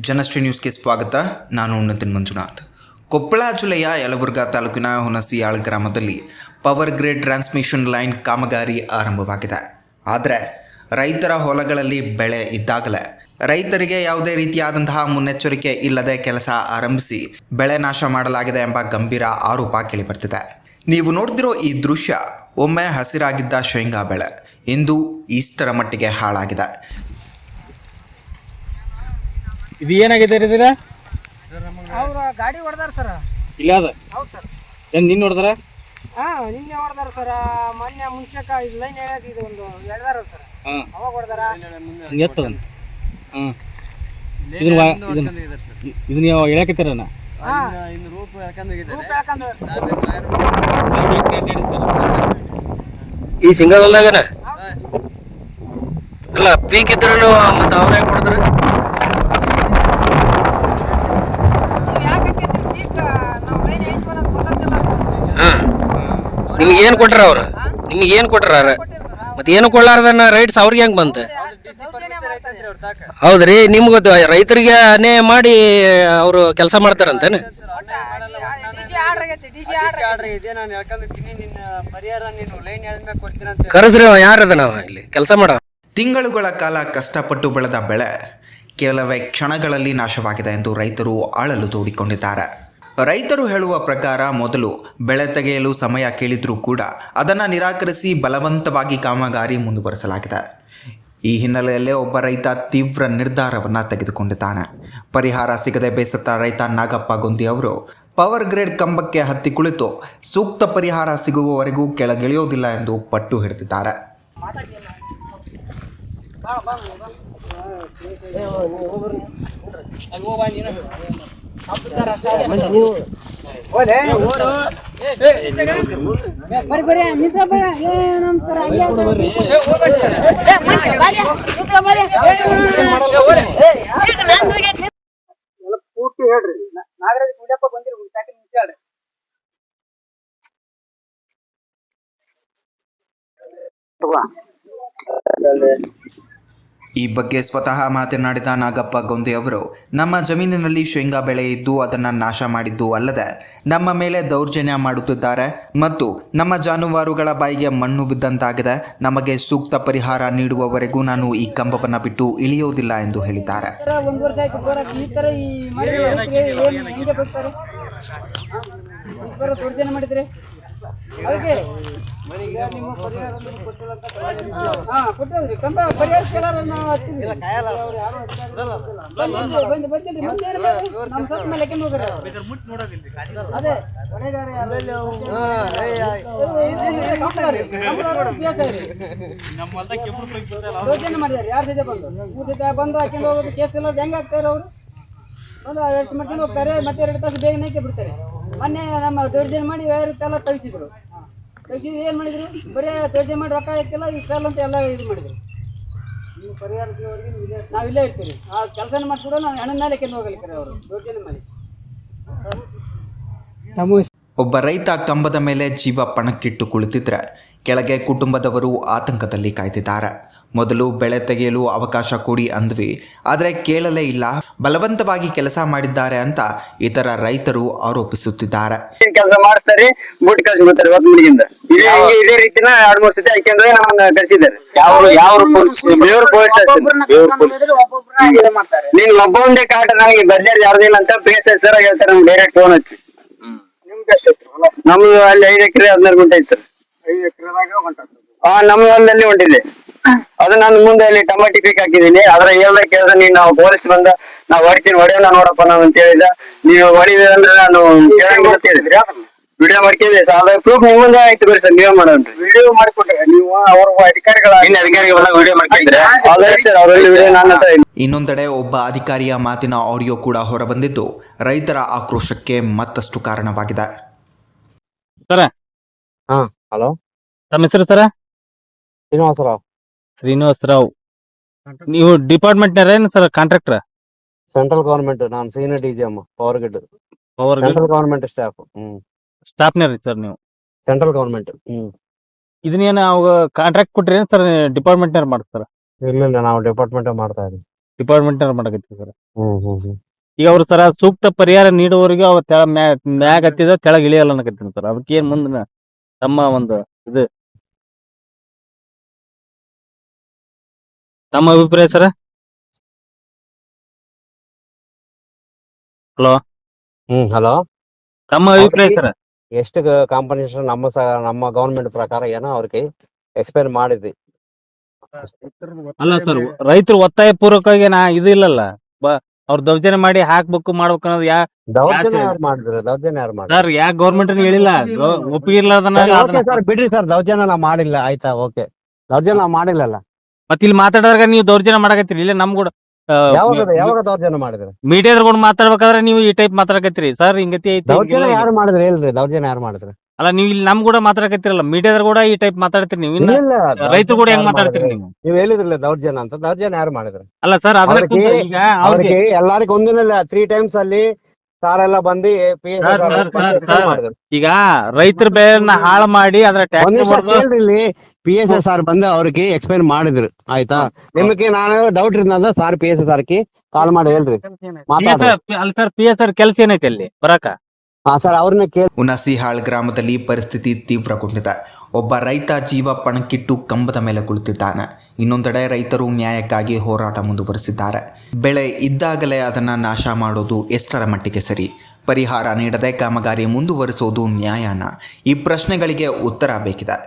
ಜನಶ್ರೀ ನ್ಯೂಸ್ಗೆ ಸ್ವಾಗತ. ನಾನು ಉನ್ನತಿನ್ ಮಂಜುನಾಥ್. ಕೊಪ್ಪಳ ಜಿಲ್ಲೆಯ ಯಲಬುರ್ಗಾ ತಾಲೂಕಿನ ಹುಣಸಿಯಾಳ್ ಗ್ರಾಮದಲ್ಲಿ ಪವರ್ ಗ್ರಿಡ್ ಟ್ರಾನ್ಸ್ಮಿಷನ್ ಲೈನ್ ಕಾಮಗಾರಿ ಆರಂಭವಾಗಿದೆ. ಆದರೆ ರೈತರ ಹೊಲಗಳಲ್ಲಿ ಬೆಳೆ ಇದ್ದಾಗಲೇ ರೈತರಿಗೆ ಯಾವುದೇ ರೀತಿಯಾದಂತಹ ಮುನ್ನೆಚ್ಚರಿಕೆ ಇಲ್ಲದೆ ಕೆಲಸ ಆರಂಭಿಸಿ ಬೆಳೆ ನಾಶ ಮಾಡಲಾಗಿದೆ ಎಂಬ ಗಂಭೀರ ಆರೋಪ ಕೇಳಿಬರ್ತಿದೆ. ನೀವು ನೋಡ್ತಿರೋ ಈ ದೃಶ್ಯ ಒಮ್ಮೆ ಹಸಿರಾಗಿದ್ದ ಶೇಂಗಾ ಬೆಳೆ ಇಂದು ಇಷ್ಟರ ಮಟ್ಟಿಗೆ ಹಾಳಾಗಿದೆ. ಇದು ಏನಾಗಿದೆ ರೀ? ಅವ್ರ ಗಾಡಿ ಹೊಡೆದಾರ ಸರ್. ಇಲ್ಲ ಅದ ಹೌದು ಸರ್. ಏನು ನಿನ್ನ ಹೊಡೆದಾರ? ನಿನ್ನೆ ಹೊಡೆದಾರ ಸರ್. ಮೊನ್ನೆ ಮುಂಚೆಕ ಇದು ಲೈನ್ ಹೇಳಕ್ ಇದು ಒಂದು ಎಳ್ದಾರ ಸರ್. ಅವಾಗ ಹೊಡೆದಾರ. ಎತ್ತದ ಇದನ್ನ ಯಾವ ಹೇಳಕತ್ತೀರಣ್ಣ? ಈ ಸಿಂಗಲ್ಲಾಗನ ಅಲ್ಲ ಪೀಕ್ ಇದ್ರು ಮತ್ತೆ ಅವ್ರ ಹೆಂಗ್ ಕೊಡ್ತಾರ? ನಿಮ್ಗೆ ಏನ್ ಕೊಟ್ರ ಅವ್ರ? ನಿಮ್ಗೆ ಏನ್ ಕೊಟ್ರ? ಮತ್ತೆ ಏನು ಕೊಳ್ಳಾರ್ದನ್ನ ರೈಟ್ಸ್ ಅವ್ರಿಗೆ ಹೆಂಗ್ ಬಂತ? ಹೌದ್ರಿ, ನಿಮ್ಗ ರೈತರಿಗೆ ಅನ್ಯಾಯ ಮಾಡಿ ಅವರು ಕೆಲಸ ಮಾಡ್ತಾರಂತೇನೆ? ಕರೆಸ್ರಿ, ಯಾರದ ನಾವ ಇಲ್ಲಿ ಕೆಲಸ ಮಾಡ. ತಿಂಗಳುಗಳ ಕಾಲ ಕಷ್ಟಪಟ್ಟು ಬೆಳೆದ ಬೆಳೆ ಕೆಲವೇ ಕ್ಷಣಗಳಲ್ಲಿ ನಾಶವಾಗಿದೆ ಎಂದು ರೈತರು ಅಳಲು ತೋಡಿಕೊಂಡಿದ್ದಾರೆ. ರೈತರು ಹೇಳುವ ಪ್ರಕಾರ ಮೊದಲು ಬೆಳೆ ತೆಗೆಯಲು ಸಮಯ ಕೇಳಿದ್ರೂ ಕೂಡ ಅದನ್ನು ನಿರಾಕರಿಸಿ ಬಲವಂತವಾಗಿ ಕಾಮಗಾರಿ ಮುಂದುವರಿಸಲಾಗಿದೆ. ಈ ಹಿನ್ನೆಲೆಯಲ್ಲೇ ಒಬ್ಬ ರೈತ ತೀವ್ರ ನಿರ್ಧಾರವನ್ನು ತೆಗೆದುಕೊಂಡಿದ್ದಾನೆ. ಪರಿಹಾರ ಸಿಗದೆ ಬೇಸತ್ತ ರೈತ ನಾಗಪ್ಪ ಗೊಂದಿ ಅವರು ಪವರ್ ಗ್ರೇಡ್ ಕಂಬಕ್ಕೆ ಹತ್ತಿ ಕುಳಿತು ಸೂಕ್ತ ಪರಿಹಾರ ಸಿಗುವವರೆಗೂ ಕೆಳಗಿಳಿಯೋದಿಲ್ಲ ಎಂದು ಪಟ್ಟು ಹಿಡಿದಿದ್ದಾರೆ. ಪೂರ್ತಿ ಹೇಳ್ರಿ. ನಾಗರಾಜ್ ಗುಡ್ಡಪ್ಪ ಬಂದಿರಿ ಹೇಳ್ರಿ. ಈ ಬಗ್ಗೆ ಸ್ವತಃ ಮಾತನಾಡಿದ ನಾಗಪ್ಪ ಗೊಂದಿ ಅವರು, ನಮ್ಮ ಜಮೀನಿನಲ್ಲಿ ಶೇಂಗಾ ಬೆಳೆ ಇದ್ದು ಅದನ್ನು ನಾಶ ಮಾಡಿದ್ದು ಅಲ್ಲದೆ ನಮ್ಮ ಮೇಲೆ ದೌರ್ಜನ್ಯ ಮಾಡುತ್ತಿದ್ದಾರೆ ಮತ್ತು ನಮ್ಮ ಜಾನುವಾರುಗಳ ಬಾಯಿಗೆ ಮಣ್ಣು ಬಿದ್ದಂತಾಗಿದೆ. ನಮಗೆ ಸೂಕ್ತ ಪರಿಹಾರ ನೀಡುವವರೆಗೂ ನಾನು ಈ ಕಂಬವನ್ನು ಬಿಟ್ಟು ಇಳಿಯೋದಿಲ್ಲ ಎಂದು ಹೇಳಿದ್ದಾರೆ. ಬಂದು ಹಾಕೊಂಡು ಹೋಗೋದು ಕೇಸ್ ಎಲ್ಲ ಹೆಂಗ್ ಆಗ್ತಾರೆ? ಅವರು ಬಂದು ಎಷ್ಟು ಮಾಡ್ಕೊಂಡು ಹೋಗ್ತಾರೆ, ಮತ್ತೆ 2 ತಾಸು ಬೇಗ ನೈಕೆ ಬಿಡ್ತಾರೆ. ಮೊನ್ನೆ ನಮ್ಮ ದೌರ್ಜನ್ಯ ಮಾಡಿ ಎಲ್ಲ ತೆಗಿಸಿದ್ರು. ಏನು ಮಾಡಿದ್ರು? ಬರೀ ದೌರ್ಜನ್ಯ ಮಾಡಿ ರೊಕ್ಕ ಹಾಕಿಲ್ಲ ಈ ಕಾಲ ಅಂತ ಎಲ್ಲ ಇದು ಮಾಡಿದ್ರು. ನೀವು ಪರಿಹಾರ ನಾವು ಇಲ್ಲೇ ಇರ್ತೀವಿ. ಆ ಕೆಲಸ ಮಾಡಿಸ್ಬಿಡೋ ನಾವು ಹಣ ಮೇಲೆ ಕೆಂದು ಹೋಗಲಿಕ್ಕೆ ಅವರು ದೌರ್ಜನ್ಯ ಮಾಡಿ. ಒಬ್ಬ ರೈತ ಕಂಬದ ಮೇಲೆ ಜೀವ ಪಣಕ್ಕಿಟ್ಟು ಕುಳಿತಿದ್ರೆ ಕೆಳಗೆ ಕುಟುಂಬದವರು ಆತಂಕದಲ್ಲಿ ಕಾಯ್ತಿದ್ದಾರೆ. ಮೊದಲು ಬೆಳೆ ತೆಗೆಯಲು ಅವಕಾಶ ಕೊಡಿ ಅಂದ್ವಿ, ಆದರೆ ಕೇಳಲೇ ಇಲ್ಲ, ಬಲವಂತವಾಗಿ ಕೆಲಸ ಮಾಡಿದ್ದಾರೆ ಅಂತ ಇತರ ರೈತರು ಆರೋಪಿಸುತ್ತಿದ್ದಾರೆ. ಕೆಲಸ ಮಾಡಿಸ್ತಾರೆ, ಬುಟ್ ಕಳ್ಸಿಬಿಡ್ತಾರೆ ಹೊತ್ತಿಂದ. ಇದೇ ರೀತಿನ 2-3 ಸತಿ ಹಾಕೊಂಡು ನಮ್ಮನ್ನ ಕಳ್ಸಿದ್ದಾರೆ. ಬೇವ್ರ ಪೊಲೀಸ್ ಸ್ಟೇಷನ್ ನೀನ್ ಒಬ್ಬ ಒಂದೇ ಕಾಟ ನನಗೆ ಬಜೆಟ್ ಯಾರ್ದಿಲ್ಲ ಅಂತ PSI ಸರ್ ಹೇಳ್ತಾರೆ. ನಮ್ಗೆ ಡೈರೆಕ್ಟ್ ಫೋನ್ ಹಚ್ಚಿ. ನಮ್ದು ಅಲ್ಲಿ 5 ಎಕರೆ 16 ಗುಂಟೆ ಐತಿ ಸರ್. 5 ಎಕರೆದಾಗ ನಮ್ಮ ಹೊಲದಲ್ಲಿ ಹೊಂಟಿದೆ. ಅದು ನಾನು ಮುಂದೆ ಅಲ್ಲಿ ಟಮಾಟಿ ಪೀಕ್ ಹಾಕಿದ್ದೀನಿ. ಅದ್ರ ಹೇಳ್ದ ಕೇಳಿದ್ರೆ ನೀನ್ ನಾವು ಪೊಲೀಸ್ ಬಂದ ನಾವ್ ಹೊಡಿತೀನಿ, ಹೊಡೆಯೋಣ ನೋಡಪ್ಪ ನಾವು ಅಂತ ಹೇಳಿದ. ನೀವು ಹೊಡಿದ ಅಂದ್ರೆ ನಾನು ಕೇಳಂಗಿಲ್ಲ ಅಂತ ಹೇಳಿದ್ರಿ. ವಿಡಿಯೋ ಮಾಡ್ಕಿದ್ದೆ ಸರ್. ಅದ್ರ ಪ್ರೂಫ್ ನಿಮ್ ಮುಂದೆ ಆಯ್ತು ಬರೀ ಸರ್, ನೀವೇ ಮಾಡೋಣ್ರಿ. ವಿಡಿಯೋ ಮಾಡಿಕೊಟ್ರೆ ನೀವು ಅವ್ರ ಅಧಿಕಾರಿಗಳ ವಿಡಿಯೋ ಮಾಡ್ಕಿದ್ರೆ ಅದೇ ಸರ್. ಅವರಲ್ಲಿ ವಿಡಿಯೋ ನನ್ನ ಹತ್ರ. ಇನ್ನೊಂದೆಡೆ ಒಬ್ಬ ಅಧಿಕಾರಿಯ ಮಾತಿನ ಆಡಿಯೋ ಕೂಡ ಹೊರಬಂದಿದ್ದು ರೈತರ ಆಕ್ರೋಶಕ್ಕೆ ಮತ್ತಷ್ಟು ಕಾರಣವಾಗಿದೆ. ಸರ, ಹಲೋ, ತಮ್ಮ ಹೆಸರು ಸರ? ಶ್ರೀನಿವಾಸರಾವ್. ನೀವು ಡಿಪಾರ್ಟ್ಮೆಂಟ್ ಏನು ಸರ್? ಕಾಂಟ್ರಾಕ್ಟರ್? Central government. ನಾನು senior DGM power grid. Central government staff. ಸ್ಟಾಫ್ನೇ ರೀ ಸರ್ ನೀವು? Central government. ಇದನ್ನೇನು ಅವಾಗ ಕಾಂಟ್ರಾಕ್ಟ್ ಕೊಟ್ರಿ ಏನ್ ಸರ್ ಡಿಪಾರ್ಟ್ಮೆಂಟ್ನಾರ ಮಾಡ್ತಾರ? ಇಲ್ಲ ನಾವು ಡಿಪಾರ್ಟ್ಮೆಂಟ್ ಮಾಡ್ತಾ ಇದೀವಿ. ಡಿಪಾರ್ಟ್ಮೆಂಟ್ನಾರ ಮಾಡಕತ್ತಿ ಸರ್. ಹ್ಮ್. ಈಗ ಅವ್ರು ಸರ ಸೂಕ್ತ ಪರಿಹಾರ ನೀಡುವವರೆಗೆ ಅವ ಮ್ಯಾಗ ಹತ್ತಿದ ತೆಳಗ್ ಇಳಿಯಲ್ಲ ಅನ್ನಕತ್ತೀನಿ ಸರ್. ಅದಕ್ಕೆ ಏನ್ ಮುಂದೆ ತಮ್ಮ ಒಂದು ಇದು ತಮ್ಮ ಅಭಿಪ್ರಾಯ ಸರ? Hello, hello. ತಮ್ಮ ಅಭಿಪ್ರಾಯ ಸರ? ಎಷ್ಟು ಕಾಂಪನ್ಸೇಷನ್ ನಮ್ಮ ಗವರ್ಮೆಂಟ್ ಪ್ರಕಾರ ಏನೋ ಅವ್ರಿಗೆ ಎಕ್ಸ್ಪೈರ್ ಮಾಡಿದ್ವಿ. ಅಲ್ಲ ಸರ್, ರೈತರು ಒತ್ತಾಯ ಪೂರ್ವಕವಾಗಿ ಇದು ಇಲ್ಲಲ್ಲ, ಅವ್ರ ದೌರ್ಜನ್ಯ ಮಾಡಿ ಹಾಕ್ಬೇಕು ಮಾಡ್ಬೇಕು ಅನ್ನೋದು ದೌರ್ಜನ್ಯ ಯಾರು ಮಾಡಿದ್ರು? ಸರ್ ಯಾಕೆ ಗೌರ್ಮೆಂಟ್ ಹೇಳಿಲ್ಲ? ಒಪ್ಪಿಗೆ ಇರ್ಲಾರ್ದನ ಸರ್ ಬಿಡ್ರಿ ಸರ್, ದೌರ್ಜನ್ಯ ನಾವು ಮಾಡಿಲ್ಲ. ಆಯ್ತಾ, ಓಕೆ. ದೌರ್ಜನ್ಯ ನಾವು ಮಾಡಿಲ್ಲಲ್ಲ. ಮತ್ತೆ ಇಲ್ಲಿ ಮಾತಾಡಿದಾಗ ನೀವು ದೌರ್ಜನ್ಯ ಮಾಡಕತ್ತೀರಿ. ಇಲ್ಲ ನಮ್ ಕೂಡ ಯಾವಾಗ ದೌರ್ಜನ್ಯ ಮಾಡಿದ್ರೆ? ಮೀಡಿಯಾದ್ರ ಕೂಡ ಮಾತಾಡ್ಬೇಕಾದ್ರೆ ನೀವು ಈ ಟೈಪ್ ಮಾತಾಡಕತ್ತೀರಿ ಸರ್. ಹಿಂಗತಿ ಐತಿ ದೌರ್ಜನ್ಯ ಯಾರು ಮಾಡಿದ್ರೆ ಹೇಳ್ರಿ, ದೌರ್ಜನ್ಯ ಯಾರು ಮಾಡಿದ್ರೆ? ಅಲ್ಲ ನೀವು ಇಲ್ಲಿ ನಮ್ ಕೂಡ ಮಾತಾಡಕತ್ತೀರಲ್ಲ, ಮೀಡಿಯಾದ್ರ ಕೂಡ ಈ ಟೈಪ್ ಮಾತಾಡ್ತೀರಿ ನೀವು. ಇನ್ನ ರೈತರು ಕೂಡ ಹೆಂಗ್ ಮಾತಾಡ್ತೀರಿ ನೀವು? ನೀವ್ ಹೇಳಿದ್ರಲ್ಲ ದೌರ್ಜನ್ಯ ಅಂತ, ದೌರ್ಜನ್ಯ ಯಾರು ಮಾಡಿದ್ರೆ? ಅಲ್ಲ ಸರ್, ಈಗ ಅವ್ರಿಗೆ ಎಲ್ಲಾರಿಗೂ ಒಂದಿನಲ್ಲ 3 times ಅಲ್ಲಿ ಸಾರೆಲ್ಲ ಬಂದು ಈಗ ರೈತರ ಬೆಳೆಯನ್ನ ಹಾಳು ಮಾಡಿ ಅದ್ರ ಟ್ಯಾಕ್ಸ್ PSS ಸಾರ್ ಬಂದು ಅವ್ರಿಗೆ ಎಕ್ಸ್ಪ್ಲೈನ್ ಮಾಡಿದ್ರು. ಆಯ್ತಾ, ನಿಮಗೆ ನಾನು ಡೌಟ್ ಇರೋದ್ರಿಂದ ಸಾರ್ PSS ಸಾರ್ಕಿ ಕಾಲ್ ಮಾಡಿ ಹೇಳ್ರಿ, ಮಾತಾಡ್ರಿ. ಅಲ್ಲ ಸರ್, PSR ಕೆಲಸ ಏನೈತಿ ಅಲ್ಲಿ ಬರಾಕ? ಸರ್ ಅವ್ರನ್ನ ಹುಣಸಿಹಾಳ್ ಗ್ರಾಮದಲ್ಲಿ ಪರಿಸ್ಥಿತಿ ತೀವ್ರಗೊಂಡಿದೆ. ಒಬ್ಬ ರೈತ ಜೀವ ಪಣಕ್ಕಿಟ್ಟು ಕಂಬದ ಮೇಲೆ ಕುಳಿತಿದ್ದಾನೆ. ಇನ್ನೊಂದೆಡೆ ರೈತರು ನ್ಯಾಯಕ್ಕಾಗಿ ಹೋರಾಟ ಮುಂದುವರೆಸಿದ್ದಾರೆ. ಬೆಳೆ ಇದ್ದಾಗಲೇ ಅದನ್ನು ನಾಶ ಮಾಡೋದು ಎಷ್ಟರ ಮಟ್ಟಿಗೆ ಸರಿ? ಪರಿಹಾರ ನೀಡದೆ ಕಾಮಗಾರಿ ಮುಂದುವರಿಸೋದು ನ್ಯಾಯನ? ಈ ಪ್ರಶ್ನೆಗಳಿಗೆ ಉತ್ತರ ಬೇಕಿದೆ.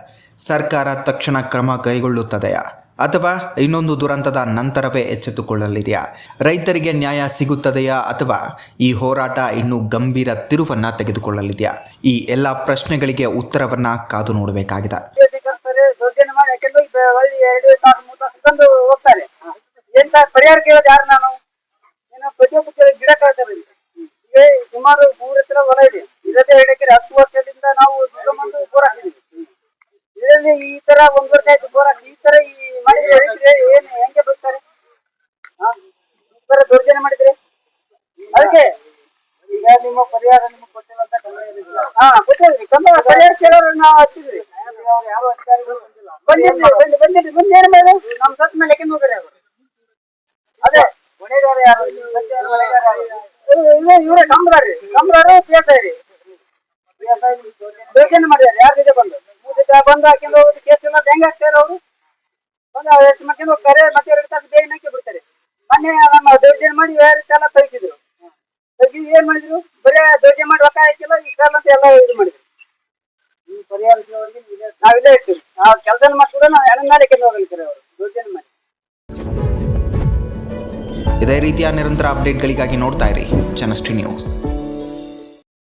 ಸರ್ಕಾರ ತಕ್ಷಣ ಕ್ರಮ ಕೈಗೊಳ್ಳುತ್ತದೆಯಾ ಅಥವಾ ಇನ್ನೊಂದು ದುರಂತದ ನಂತರವೇ ಎಚ್ಚೆತ್ತುಕೊಳ್ಳಲಿದೆಯಾ? ರೈತರಿಗೆ ನ್ಯಾಯ ಸಿಗುತ್ತದೆಯಾ ಅಥವಾ ಈ ಹೋರಾಟ ಇನ್ನೂ ಗಂಭೀರ ತಿರುವನ್ನು ತೆಗೆದುಕೊಳ್ಳಲಿದೆಯಾ? ಈ ಎಲ್ಲ ಪ್ರಶ್ನೆಗಳಿಗೆ ಉತ್ತರವನ್ನ ಕಾದು ನೋಡಬೇಕಾಗಿದೆ. ಪರಿಹಾರ ಕೇಳೋದು ಯಾರು? ನಾನು ಪ್ರತಿಯೊಬ್ಬ ಗಿಡ ಕಳ್ತಾರೆ. ಸುಮಾರು 3 ಎಕರೆ ಹೊಲ ಇದೆ. ಇರದೇ 2 ಎಕರೆ 10 ವರ್ಷದಿಂದ ನಾವು ಬೋರ್ ಹಾಕಿದ್ವಿ. ಇದರಲ್ಲಿ ಈ ತರ 1 ವರ್ಷ ಆಯ್ತು ಬೋರ್ ಹಾಕಿ. ಈ ತರ ಮಾಡಿದ್ರೆ ಏನ್ ಹೆಂಗೆ ಬರ್ತಾರೆ? ಈ ತರ ದೌರ್ಜನ್ಯ ಮಾಡಿದ್ರೆ ಅದಕ್ಕೆ ಈಗ ನಿಮ್ಮ ಪರಿಹಾರ ನಿಮ್ಗೆ ಕೊಟ್ಟಿಲ್ಲ ಅಂತ ಕೊಟ್ಟಿದ್ರಿ. ಪರಿಹಾರ ಕೇಳೋರು ನಾವು ಹಚ್ಚಿದ್ರಿ. ಯಾವ ಅಧಿಕಾರಿಗಳು ಬಂದಿದ್ರಿ ಮುಂದೇನು ಮೇಲೆ ನಮ್ಮ ಸತ್ ಮೇಲೆ ಲೆಕ್ಕ ಹೋಗ್ರಿ ಅವರು. ಅದೇ ಹೊಣೆಗಾರ ಯಾರು? ಇವರೇ ಕಂಬದಾರಿ PSI ರೀ. ದೌರ್ಜನ್ಯ ಮಾಡಿದಾರೆ. ಯಾರ ಜೊತೆ ಬಂದು ಬಂದು ಹಾಕೊಂಡು ಹೋಗೋದು ಕೇಸ್ ಎಲ್ಲ ಹೆಂಗ್ ಹಾಕ್ತಾರೆ ಅವರು? ಬಂದು ಎಷ್ಟು ಮಾಡ್ಕೊಂಡು ಹೋಗ್ತಾರೆ, ಮತ್ತೆ 2 ತಾಸು ಬೇಗ ನಾಕಿ ಬಿಡ್ತಾರೆ. ಮೊನ್ನೆ ನಮ್ಮ ದೌರ್ಜನ್ಯ ಮಾಡಿ ಎಲ್ಲ ತೆಗಿಸಿದ್ರು. ಏನ್ ಮಾಡಿದ್ರು? ಬರೀ ದೌರ್ಜನ್ಯ ಮಾಡಿ ರೊಕ್ಕ ಹಾಕಿಲ್ಲ ಇಷ್ಟಲ್ಲ ಅಂತ ಎಲ್ಲ ಇದು ಮಾಡಿದ್ರು. ಈ ಪರಿಹಾರ ನಾವಿಲ್ಲೇ ಇರ್ತೀವಿ. ನಾವು ಕೆಲಸ ಮಾಡ್ತಿದ್ರೆ ನಾವು ಹೆಣ ಮೇಲೆ ಕೆಂದು ಹೋಗ್ತಾರೆ ಅವರು ದೌರ್ಜನ್ಯ ಮಾಡಿ. ಇದೇ ರೀತಿಯ ನಿರಂತರ ಅಪ್ಡೇಟ್ಗಳಿಗಾಗಿ ನೋಡ್ತಾ ಇರಿ ಜನಶ್ರೀ ನ್ಯೂಸ್.